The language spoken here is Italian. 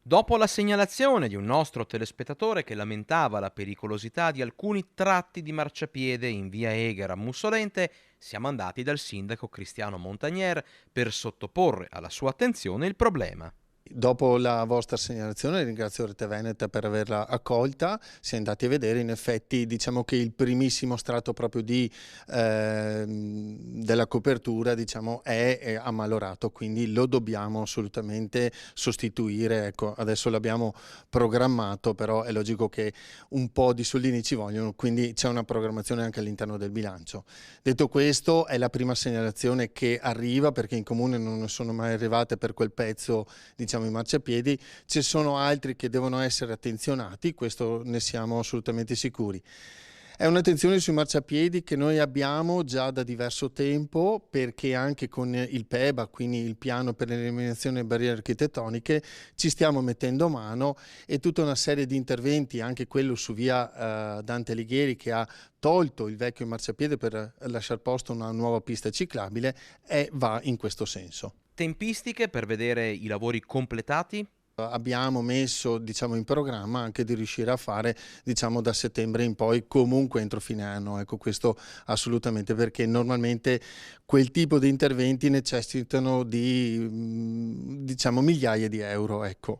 Dopo la segnalazione di un nostro telespettatore che lamentava la pericolosità di alcuni tratti di marciapiede in via Egher a Mussolente, siamo andati dal sindaco Cristiano Montagnier per sottoporre alla sua attenzione il problema. Dopo la vostra segnalazione, ringrazio Rete Veneta per averla accolta, si è andati a vedere, in effetti diciamo che il primissimo strato proprio della copertura diciamo, è ammalorato, quindi lo dobbiamo assolutamente sostituire. Ecco, adesso l'abbiamo programmato, però è logico che un po' di soldini ci vogliono, quindi c'è una programmazione anche all'interno del bilancio. Detto questo, è la prima segnalazione che arriva perché in comune non sono mai arrivate per quel pezzo diciamo i marciapiedi, ci sono altri che devono essere attenzionati, questo ne siamo assolutamente sicuri. È un'attenzione sui marciapiedi che noi abbiamo già da diverso tempo perché anche con il PEBA, quindi il piano per l'eliminazione delle barriere architettoniche, ci stiamo mettendo mano e tutta una serie di interventi, anche quello su via Dante Alighieri che ha tolto il vecchio marciapiede per lasciare posto a una nuova pista ciclabile e va in questo senso. Tempistiche per vedere i lavori completati? Abbiamo messo diciamo, in programma anche di riuscire a fare diciamo, da settembre in poi comunque entro fine anno, ecco questo assolutamente perché normalmente quel tipo di interventi necessitano di diciamo, migliaia di euro. Ecco.